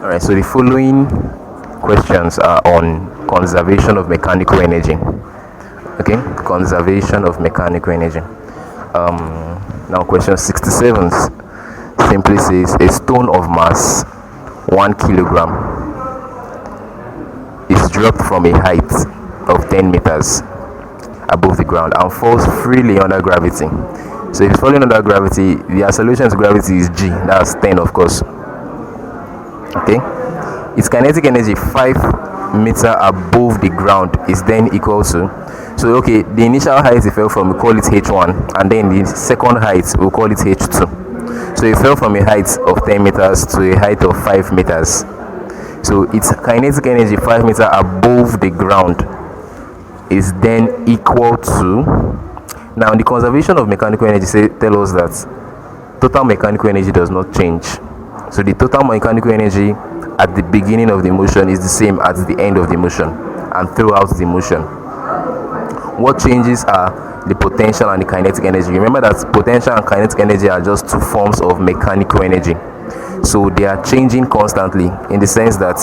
All right, so the following questions are on conservation of mechanical energy. Okay, conservation of mechanical energy. Now, question 67 simply says a stone of mass 1 kilogram is dropped from a height of 10 meters above the ground and falls freely under gravity. So if it's falling under gravity, the acceleration to gravity is g, that's 10, of course. Okay, its kinetic energy 5 meter above the ground is then equal to, so okay, the initial height it fell from, we call it h1, and then the second height we call it h2. So it fell from a height of 10 meters to a height of 5 meters. So its kinetic energy 5 meter above the ground is then equal to, now the conservation of mechanical energy tell us that total mechanical energy does not change. So the total mechanical energy at the beginning of the motion is the same at the end of the motion and throughout the motion. What changes are the potential and the kinetic energy. Remember that potential and kinetic energy are just two forms of mechanical energy. So they are changing constantly in the sense that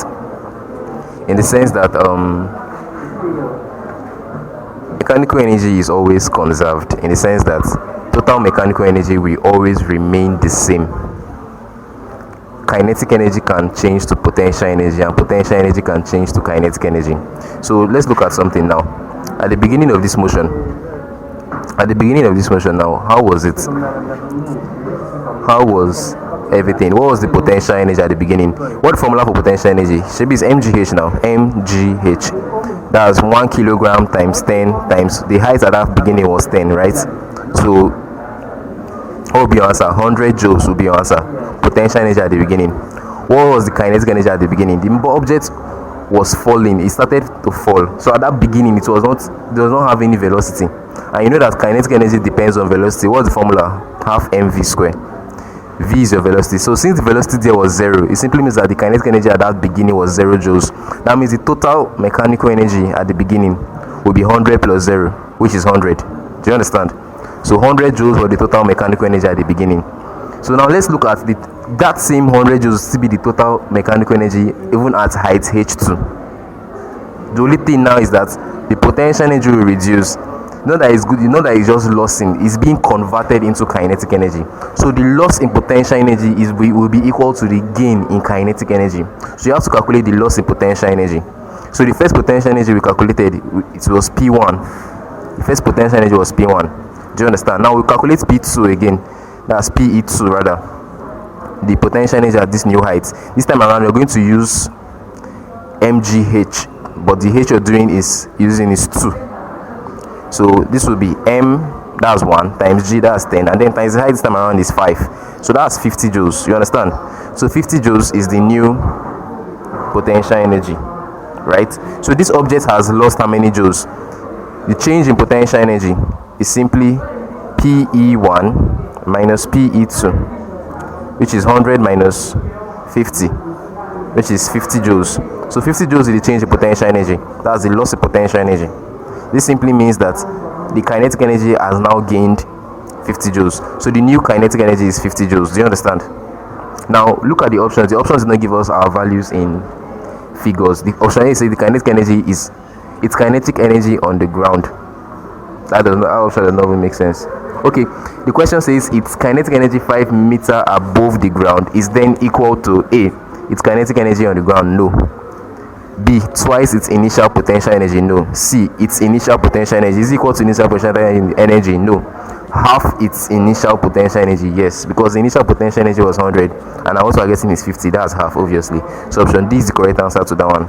mechanical energy is always conserved, in the sense that total mechanical energy will always remain the same. Kinetic energy can change to potential energy, and potential energy can change to kinetic energy. So let's look at something now. At the beginning of this motion now, how was it? How was everything? What was the potential energy at the beginning? What the formula for potential energy? Should be mgh now. Mgh. That's 1 kilogram times 10 times the height at that beginning was 10, right? So what will be your answer? 100 joules will be your answer. Potential energy at the beginning. What was the kinetic energy at the beginning? The object was falling. It started to fall. So at that beginning, it does not have any velocity. And you know that kinetic energy depends on velocity. What's the formula? Half mv square. V is your velocity. So since the velocity there was 0, it simply means that the kinetic energy at that beginning was 0 joules. That means the total mechanical energy at the beginning will be 100 plus 0, which is 100. Do you understand? So 100 joules was the total mechanical energy at the beginning. So now let's look at that same 100 joules to be the total mechanical energy even at height h2. The only thing now is that the potential energy will reduce. Not that it's good, you know that it's just lost in, it's being converted into kinetic energy. So the loss in potential energy will be equal to the gain in kinetic energy. So you have to calculate the loss in potential energy. So the first potential energy we calculated, it was P1. The first potential energy was P1. Do you understand? Now we calculate P2 again. That's PE2 rather. The potential energy at this new height. This time around we're going to use mgh, but the h you're doing is 2. So this will be m, that's 1, times g, that's 10, and then times the height this time around is 5. So that's 50 joules. You understand? So 50 joules is the new potential energy, right? So this object has lost how many joules? The change in potential energy is simply PE1 minus PE2, which is 100 minus 50, which is 50 joules. So 50 joules is the change in potential energy. That's the loss of potential energy. This simply means that the kinetic energy has now gained 50 joules. So the new kinetic energy is 50 joules. Do you understand? Now look at the options. The options do not give us our values in figures. The option A says the kinetic energy is its kinetic energy on the ground. That option does not even make sense. Okay, the question says its kinetic energy 5 meter above the ground is then equal to A, its kinetic energy on the ground. No. B, twice its initial potential energy. No. C, its initial potential energy is equal to initial potential energy. No. Half its initial potential energy. Yes, because the initial potential energy was 100 and I also getting is 50. That's half, obviously. So option D is the correct answer to that one.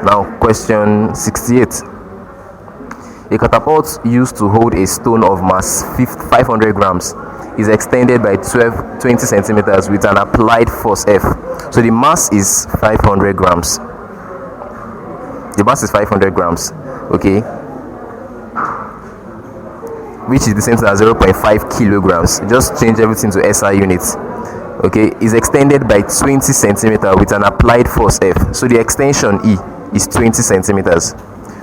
Now question 68. A catapult used to hold a stone of mass 500 grams is extended by 20 centimeters with an applied force F. So the mass is 500 grams. The mass is 500 grams, okay, which is the same thing as 0.5 kilograms. Just change everything to SI units. Okay, is extended by 20 centimeters with an applied force F. So the extension E is 20 centimeters,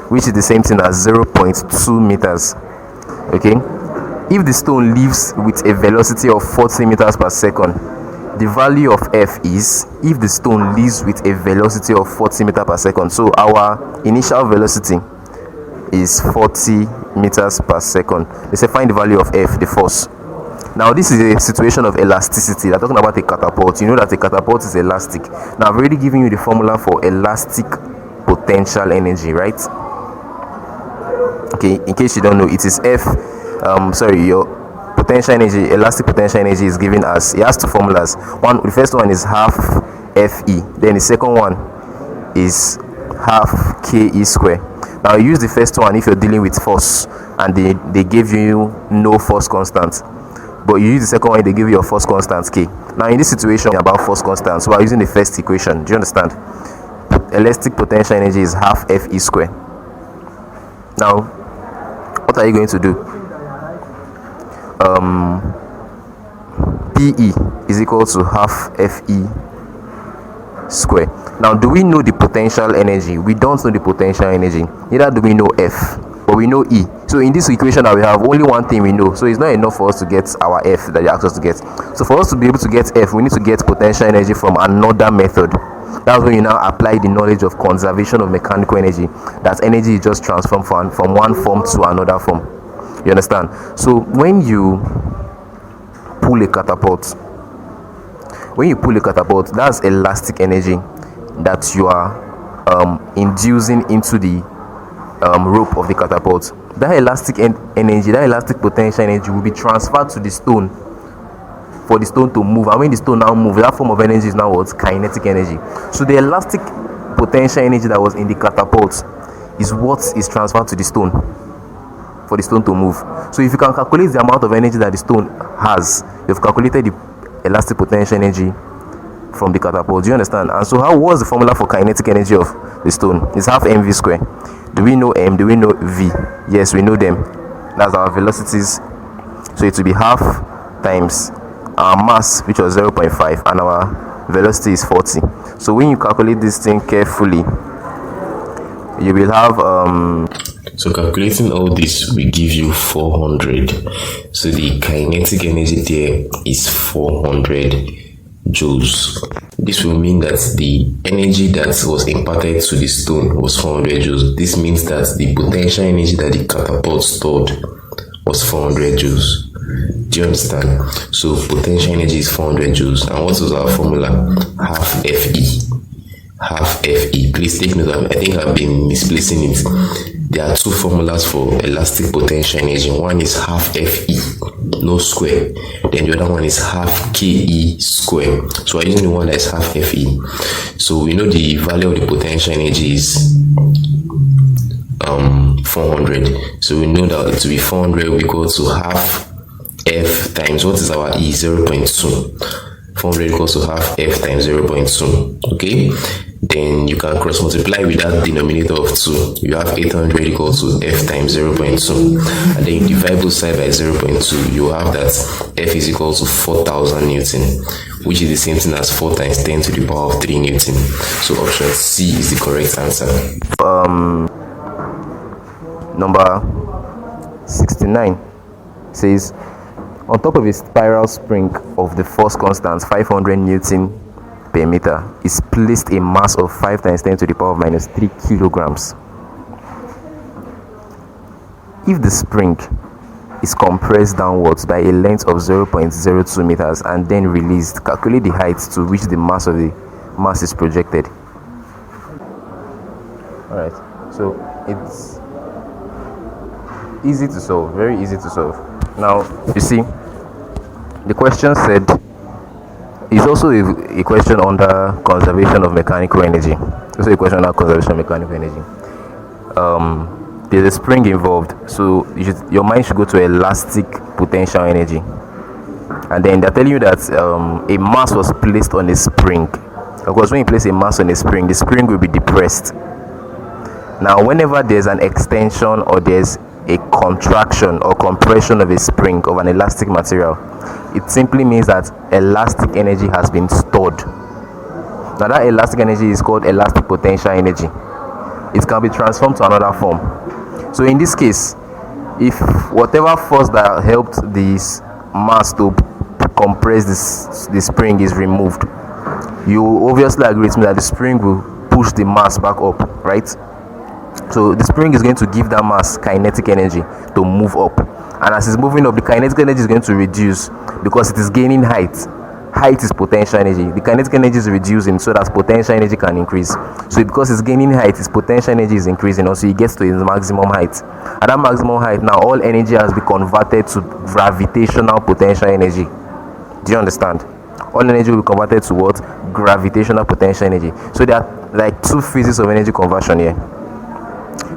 which is the same thing as 0.2 meters. Okay, if the stone leaves with a velocity of 40 meters per second, the value of F is if the stone leaves with a velocity of 40 meters per second. So our initial velocity is 40 meters per second. They say find the value of F, the force. Now this is a situation of elasticity. They're talking about a catapult. You know that a catapult is elastic. Now I've already given you the formula for elastic potential energy, right? Okay, in case you don't know, it is F. Your potential energy, elastic potential energy, is given as, it has two formulas. The first one is half Fe. Then the second one is half Ke square. Now you use the first one if you're dealing with force and they gave you no force constant. But you use the second one, they give you a force constant K. Now in this situation about force constant, so we're using the first equation. Do you understand? Elastic potential energy is half Fe square. Now, what are you going to do? PE is equal to half Fe square. Now, do we know the potential energy? We don't know the potential energy. Neither do we know F, but we know E. So in this equation that we have, only one thing we know. So it's not enough for us to get our F that you asked us to get. So for us to be able to get F, we need to get potential energy from another method. That's when you now apply the knowledge of conservation of mechanical energy. That energy is just transformed from one form to another form. You understand? So when you pull a catapult, that's elastic energy that you are inducing into the rope of the catapult. That elastic energy, that elastic potential energy will be transferred to the stone for the stone to move. And when the stone now moves, that form of energy is now what? Kinetic energy. So the elastic potential energy that was in the catapult is what is transferred to the stone for the stone to move. So if you can calculate the amount of energy that the stone has, you've calculated the elastic potential energy from the catapult. Do you understand? And so how was the formula for kinetic energy of the stone? It's half mv square. Do we know m? Do we know v? Yes, we know them. That's our velocities. So it will be half times our mass, which was 0.5, and our velocity is 40. So when you calculate this thing carefully, you will have so calculating all this will give you 400. So the kinetic energy there is 400 joules. This will mean that the energy that was imparted to the stone was 400 joules. This means that the potential energy that the catapult stored was 400 joules. Do you understand? So potential energy is 400 joules. And what was our formula? Half Fe. Half Fe. Please take note of, I think I've been misplacing it. There are two formulas for elastic potential energy. One is half Fe, no square. Then the other one is half Ke square. So I'm using the one that is half Fe. So we know the value of the potential energy is 400. So we know that it will be 400 will equal to half F times, what is our E? 0.2. 400 equals to half F times 0.2. Okay, then you can cross multiply with that denominator of 2. You have 800 equals to F times 0.2, and then you divide both sides by 0.2. You have that F is equal to 4000 Newton, which is the same thing as 4 times 10 to the power of 3 Newton. So option C is the correct answer. Number 69 says, on top of a spiral spring of the force constant 500 Newton per meter is placed a mass of 5 times 10 to the power of minus 3 kilograms. If the spring is compressed downwards by a length of 0.02 meters and then released, calculate the height to which the mass is projected. Alright, so it's easy to solve, very easy to solve. Now, you see, the question said, it's also a question under conservation of mechanical energy. Also a question under conservation of mechanical energy. There's a spring involved, so your mind should go to elastic potential energy. And then they're telling you that a mass was placed on a spring. Of course, when you place a mass on a spring, the spring will be depressed. Now, whenever there's an extension or there's a contraction or compression of a spring of an elastic material, it simply means that elastic energy has been stored. Now that elastic energy is called elastic potential energy. It can be transformed to another form. So in this case, if whatever force that helped this mass to compress the spring is removed, you obviously agree with me that the spring will push the mass back up, right? So the spring is going to give that mass kinetic energy to move up, and as it's moving up, the kinetic energy is going to reduce because it is gaining height. Height is potential energy. The kinetic energy is reducing so that potential energy can increase. So because it's gaining height, its potential energy is increasing, also it gets to its maximum height. At that maximum height, now all energy has been converted to gravitational potential energy. Do you understand? All energy will be converted to what? Gravitational potential energy. So there are like two phases of energy conversion here.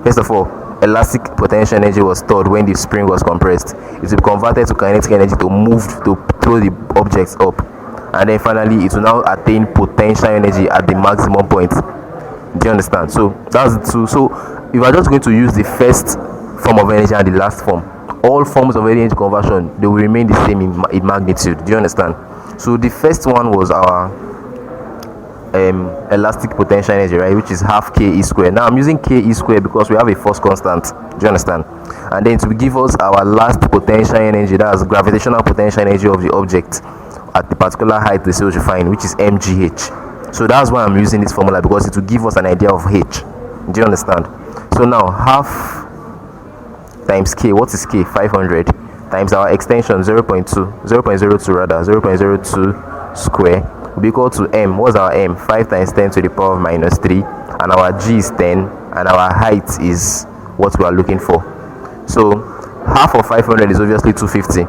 First of all, elastic potential energy was stored when the spring was compressed. It will be converted to kinetic energy to move, to throw the objects up, and then finally it will now attain potential energy at the maximum point. Do you understand? So that's the two. So if I'm just going to use the first form of energy and the last form, all forms of energy conversion, they will remain the same in magnitude. Do you understand? So the first one was our elastic potential energy, right, which is half ke squared. Now I'm using ke squared because we have a force constant. Do you understand? And then it will give us our last potential energy, that's gravitational potential energy of the object at the particular height the cells refine, which is mgh. So that's why I'm using this formula, because it will give us an idea of h. Do you understand? So now half times k, what is k? 500 times our extension 0.02 rather 0.02 square will be equal to m. What's our m? 5 times 10 to the power of minus 3, and our g is 10, and our height is what we are looking for. So half of 500 is obviously 250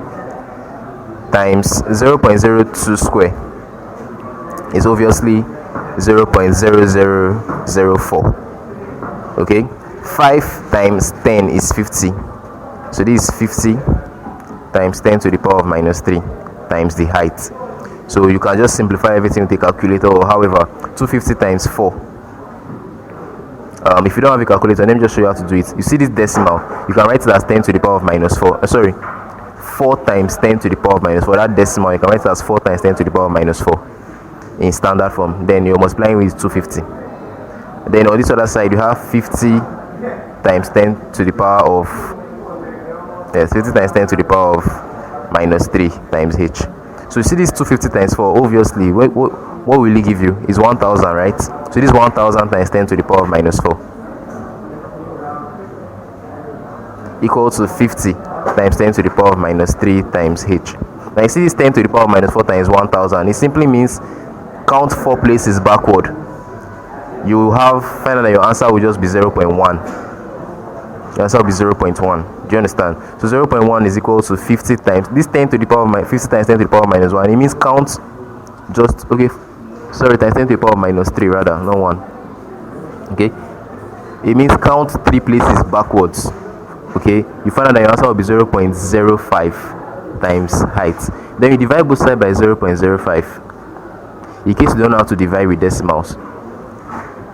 times 0.02 square is obviously 0.0004. okay, 5 times 10 is 50, so this is 50 times 10 to the power of minus 3 times the height. So you can just simplify everything with a calculator, or however, 250 times 4. If you don't have a calculator, let me just show you how to do it. You see this decimal, you can write it as 10 to the power of minus 4. 4 times 10 to the power of minus 4. That decimal, you can write it as 4 times 10 to the power of minus 4 in standard form. Then you're multiplying with 250. Then on this other side, you have 50 times 10 to the power of 50 times 10 to the power of minus 3 times h. So you see this 250 times 4, obviously what will it give you is 1000, right? So this 1000 times 10 to the power of minus 4 equal to 50 times 10 to the power of minus 3 times h. Now you see this 10 to the power of minus 4 times 1000, it simply means count 4 places backward. You have find out that your answer will just be 0.1. Your answer will be 0.1. Do you understand? So 0.1 is equal to 50 times this 10 to the power of 50 times 10 to the power of minus 1. It means count just times 10 to the power of minus 3 rather, not 1. Okay, it means count 3 places backwards. Okay, you find out that your answer will be 0.05 times height. Then you divide both sides by 0.05. In case you don't know how to divide with decimals,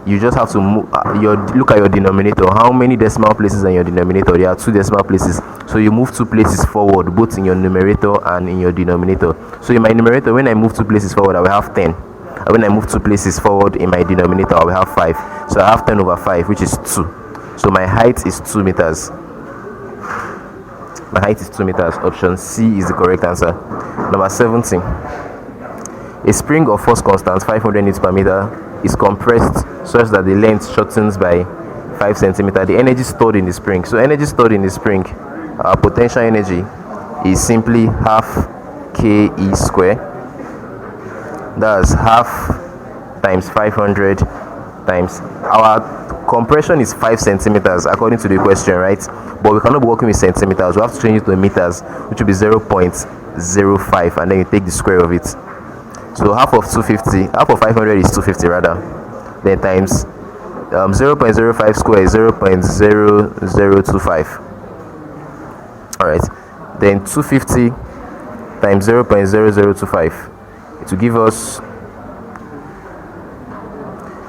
you just have to look at your denominator. How many decimal places in your denominator? There are 2 decimal places, so you move 2 places forward, both in your numerator and in your denominator. So in my numerator, when I move 2 places forward, I will have 10, and when I move 2 places forward in my denominator, I will have 5. So I have 10 over 5, which is 2. So my height is 2 meters. My height is 2 meters. Option C is the correct answer. Number 17. A spring of force constant 500 newtons per meter is compressed such that the length shortens by 5 centimeters. The energy stored in the spring. So energy stored in the spring, potential energy, is simply half ke squared. That's half times 500 times our compression is 5 centimeters according to the question, right? But we cannot be working with centimeters. We have to change it to meters, which will be 0.05, and then you take the square of it. So half of 250, half of 500 is 250 rather. Then times 0.05 square is 0.0025. Alright. Then 250 times 0.0025. It will give us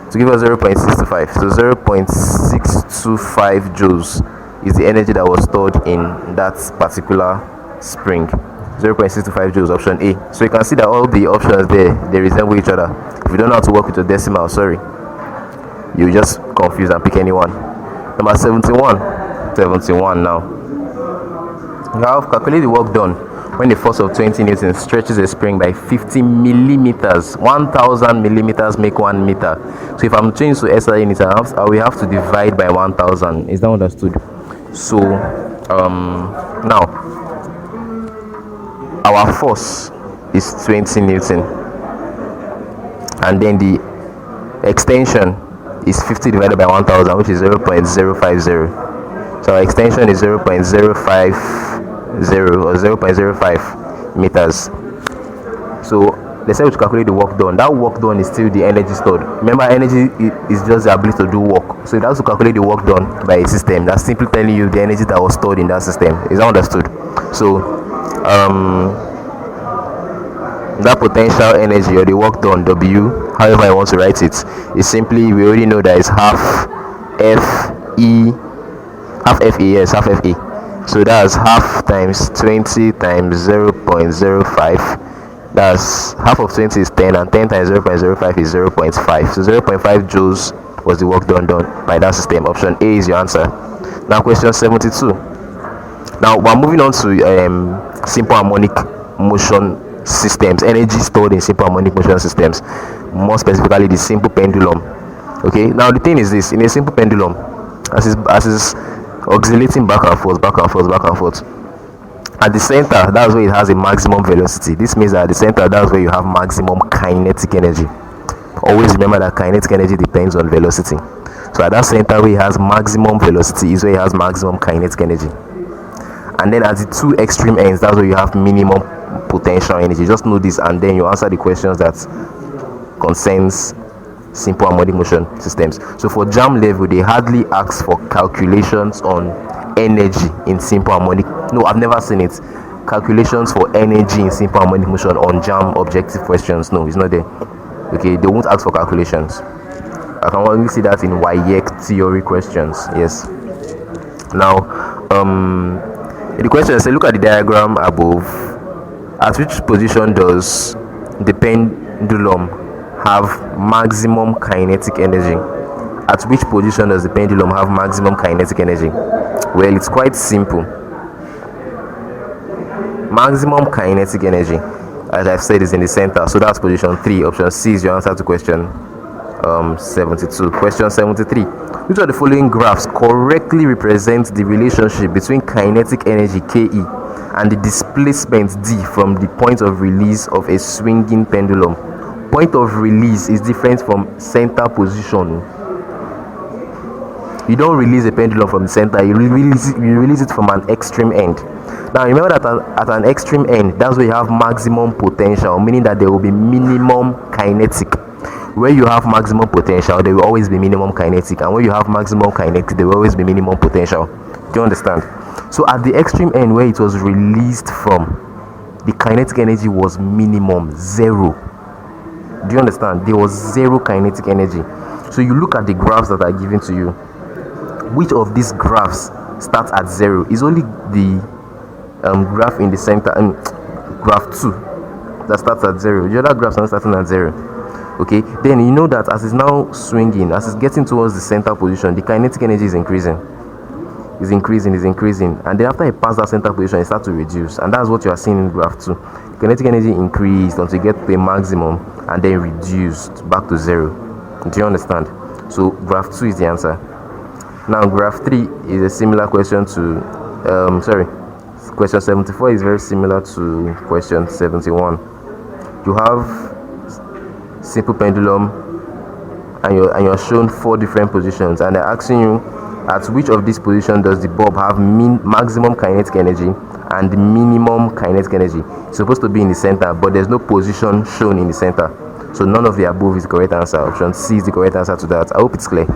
0.65. So 0.625 joules is the energy that was stored in that particular spring. 0.625 joules, option A. So you can see that all the options there, they resemble each other. If you don't know how to work with your decimal, sorry, you just confuse and pick any one. Number 71 now. You have calculated the work done when the force of 20 newtons stretches a spring by 50 millimeters. 1000 millimeters make 1 meter. So if I'm changing to SI units, I will have to divide by 1000. Is that understood? So now our force is 20 newton, and then the extension is 50 divided by 1000, which is 0.050. So our extension is 0.050 or 0.05 meters. So let's say we calculate the work done. That work done is still the energy stored. Remember, energy is just the ability to do work. So that's to calculate the work done by a system. That's simply telling you the energy that was stored in that system. Is that understood? So that potential energy or the work done, W, however I want to write it, is simply, we already know that it's half FE, half FE. So that's half times 20 times 0.05. That's half of 20 is 10, and 10 times 0.05 is 0.5. So 0.5 joules was the work done by that system. Option A is your answer. Now question 72. Now we're moving on to simple harmonic motion systems, energy stored in simple harmonic motion systems, more specifically the simple pendulum. Okay, now the thing is this: in a simple pendulum, as is oscillating back and forth, at the center, that's where it has a maximum velocity. This means that at the center, that's where you have maximum kinetic energy. Always remember that kinetic energy depends on velocity. So at that center where it has maximum velocity is where it has maximum kinetic energy. And then at the two extreme ends, that's where you have minimum potential energy. Just know this, and then you answer the questions that concerns simple harmonic motion systems. So for JAM level, they hardly ask for calculations on energy in simple harmonic. No, I've never seen it. Calculations for energy in simple harmonic motion on JAM objective questions. No, it's not there. Okay, they won't ask for calculations. I can only see that in WIEC theory questions. Yes. Now, the question says, look at the diagram above. At which position does the pendulum have maximum kinetic energy? At which position does the pendulum have maximum kinetic energy? Well, it's quite simple. Maximum kinetic energy, as I've said, is in the center. So that's position 3. Option C is your answer to question 72. Question 73. Which of the following graphs correctly represents the relationship between kinetic energy KE and the displacement D from the point of release of a swinging pendulum? Point of release is different from center position. You don't release a pendulum from the center, you release it from an extreme end. Now remember that at an extreme end, that's where you have maximum potential, meaning that there will be minimum kinetic. Where you have maximum potential, there will always be minimum kinetic, and where you have maximum kinetic, there will always be minimum potential. Do you understand? So at the extreme end where it was released from, the kinetic energy was minimum, 0. Do you understand? There was 0 kinetic energy. So you look at the graphs that are given to you. Which of these graphs starts at 0? Is only the graph in the center, and graph 2, that starts at 0. The other graphs are not starting at 0. Okay, then you know that as it's now swinging, as it's getting towards the center position, the kinetic energy is increasing, and then after it passes that center position, it starts to reduce, and that's what you are seeing in graph 2. The kinetic energy increased until you get to a maximum, and then reduced back to 0. Do you understand? So graph 2 is the answer. Now graph 3 is a similar question to question 74 is very similar to question 71. You have simple pendulum, and you're shown 4 different positions, and they're asking you at which of these positions does the bulb have maximum kinetic energy and minimum kinetic energy. It's supposed to be in the center, but there's no position shown in the center, so none of the above is the correct answer. Option C is the correct answer to that. I hope it's clear.